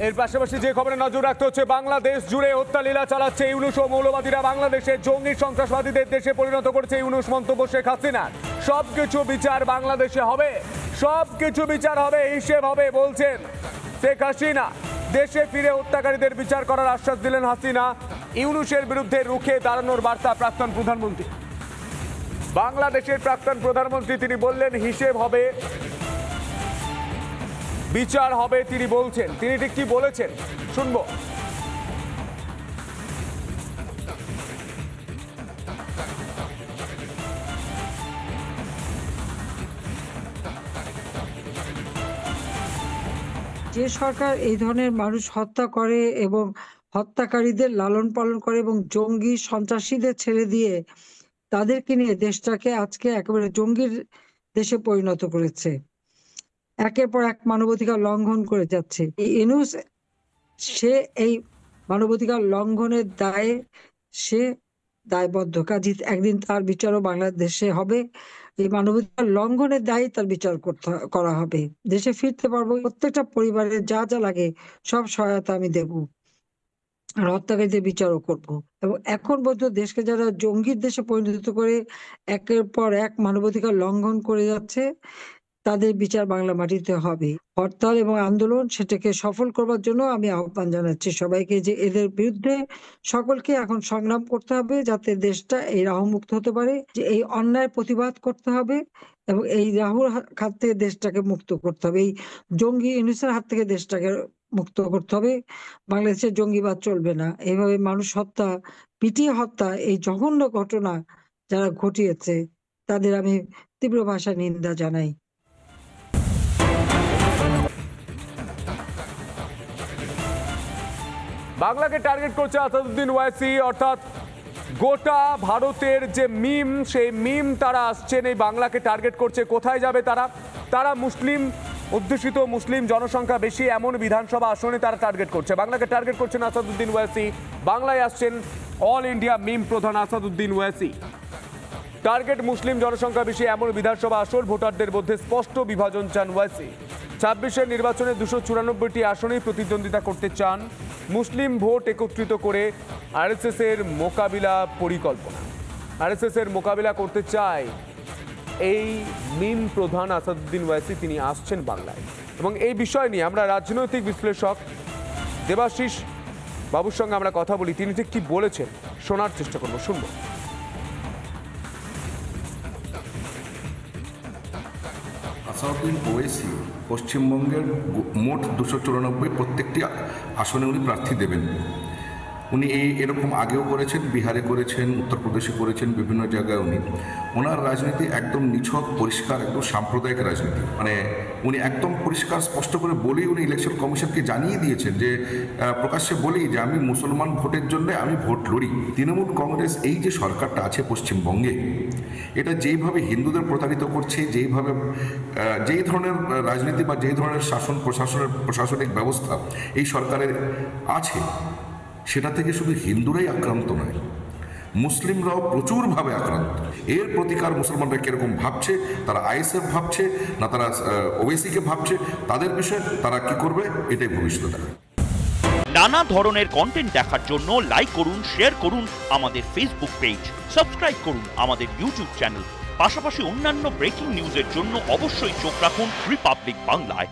এর পাশাপাশি যে খবরে নজর রাখতে হচ্ছে, বাংলাদেশ জুড়ে হত্যালীলা চালাচ্ছে ইউনূস ও মৌলবাদীরা। বাংলাদেশে জঙ্গি সন্ত্রাসবাদীদের দেশে পরিণত করেছে ইউনূস, মন্তব্য শেখ হাসিনা। সবকিছু বিচার বাংলাদেশে হবে, সবকিছু বিচার হবে, হিসেব হবে বলছেন শেখ হাসিনা। দেশে ফিরে হত্যাকারীদের বিচার করার আশ্বাস দিলেন হাসিনা। ইউনূসের বিরুদ্ধে রুখে দাঁড়ানোর বার্তা প্রাক্তন প্রধানমন্ত্রী। বাংলাদেশের প্রাক্তন প্রধানমন্ত্রী তিনি বললেন হিসেব হবে, বিচার হবে। তিনি বলছেন, তিনি ঠিক কি বলেছেন শুনবো। যে সরকার এই ধরনের মানুষ হত্যা করে এবং হত্যাকারীদের লালন পালন করে এবং জঙ্গি সন্ত্রাসীদের ছেড়ে দিয়ে তাদেরকে নিয়ে দেশটাকে আজকে একেবারে জঙ্গির দেশে পরিণত করেছে, একের পর এক মানবাধিকার লঙ্ঘন করে যাচ্ছে এই ইউনূস। সে এই মানবাধিকার লঙ্ঘনের দায়ে সে দায়বদ্ধ, কাজী একদিন তার বিচারও বাংলাদেশে হবে। এই মানবাধিকার লঙ্ঘনের দায়ে তার বিচার করা হবে। দেশে ফিরতে পারবো, প্রত্যেকটা পরিবারের যা যা লাগে সব সহায়তা আমি দেব, আর হত্যাকারীদের বিচারও করব। এবং এখন পর্যন্ত দেশকে যারা জঙ্গির দেশে পরিণত করে একের পর এক মানবাধিকার লঙ্ঘন করে যাচ্ছে, তাদের বিচার বাংলা মাটিতে হবে। হরতাল এবং আন্দোলন সেটাকে সফল করবার জন্য আমি আহ্বান জানাচ্ছি সবাইকে যে এদের বিরুদ্ধে সকলকে এখন সংগ্রাম করতে হবে, যাতে দেশটা এই রাহুমুক্ত হতে পারে। যে এই অন্যায় প্রতিবাদ করতে হবে এবং এই রাহুর হাত থেকে দেশটাকে মুক্ত করতে হবে, এই জঙ্গি ইউনূসের হাত থেকে দেশটাকে মুক্ত করতে হবে। বাংলাদেশের জঙ্গিবাদ চলবে না। এইভাবে মানুষ হত্যা, পিটিয়ে হত্যা, এই জঘন্য ঘটনা যারা ঘটিয়েছে তাদের আমি তীব্র ভাষায় নিন্দা জানাই। বাংলাকে টার্গেট করছে আসাদুদ্দিন ওয়াইসি, অর্থাৎ গোটা ভারতের যে মিম, সেই মিম তারা আসছেন এই বাংলাকে টার্গেট করছে। কোথায় যাবে তারা? তারা মুসলিম অধ্যুষিত, মুসলিম জনসংখ্যা বেশি এমন বিধানসভা আসনে তারা টার্গেট করছে। বাংলাকে টার্গেট করছেন আসাদুদ্দিন ওয়াইসি। বাংলায় আসছেন অল ইন্ডিয়া মিম প্রধান আসাদুদ্দিন ওয়াইসি। টার্গেট মুসলিম জনসংখ্যা বেশি এমন বিধানসভা আসন, ভোটারদের মধ্যে স্পষ্ট বিভাজন চান ওয়াইসি। ২৬-এর নির্বাচনে ২৯৪টি আসনেই প্রতিদ্বন্দ্বিতা করতে চান। মুসলিম ভোট একত্রিত করে আরএসএস-এর মোকাবিলা পরিকল্পনা, আরএসএস-এর মোকাবিলা করতে চায় এই মিম প্রধান আসাদুদ্দিন ওয়াইসি। তিনি আসছেন বাংলায় এবং এই বিষয় নিয়ে আমরা রাজনৈতিক বিশ্লেষক দেবাশিস বাবুর সঙ্গে আমরা কথা বলি। তিনি ঠিক কি বলেছেন শোনার চেষ্টা করব, শুনব। আসাদুদ্দিন ওয়াইসি পশ্চিমবঙ্গের মোট ২৯৪ প্রত্যেকটি আসনে উনি প্রার্থী দেবেন। উনি এরকম আগেও করেছেন, বিহারে করেছেন, উত্তরপ্রদেশে করেছেন, বিভিন্ন জায়গায় ওনার রাজনীতি একদম নিছক পরিষ্কার, একদম সাম্প্রদায়িক রাজনীতি। মানে উনি একদম পরিষ্কার স্পষ্ট করে বলেই উনি ইলেকশন কমিশনকে জানিয়ে দিয়েছেন যে প্রকাশ্যে বলেই যে আমি মুসলমান ভোটের জন্য আমি ভোট লড়ি। তৃণমূল কংগ্রেস এই যে সরকারটা আছে পশ্চিমবঙ্গে, এটা যেইভাবে হিন্দুদের প্রতারিত করছে, যেই ধরনের রাজনীতি বা যেই ধরনের প্রশাসনিক ব্যবস্থা এই সরকারের আছে, সেটা থেকে শুধু হিন্দুরাই আক্রান্ত নয়, মুসলিমরাও প্রচুরভাবে আক্রান্ত। এর প্রতিকার মুসলমানরা কিরকম ভাবছে, তারা আইএসএফ ভাবছে না তারা ওওয়াইসিকে ভাবছে, তাদের বিষয়ে তারা কি করবে এটাই ভবিষ্যতে দেখা। নানা ধরনের কন্টেন্ট দেখার জন্য লাইক করুন, শেয়ার করুন আমাদের ফেসবুক পেজ, সাবস্ক্রাইব করুন আমাদের ইউটিউব চ্যানেল। পাশাপাশি অন্যান্য ব্রেকিং নিউজের জন্য অবশ্যই চোখ রাখুন রিপাবলিক বাংলায়।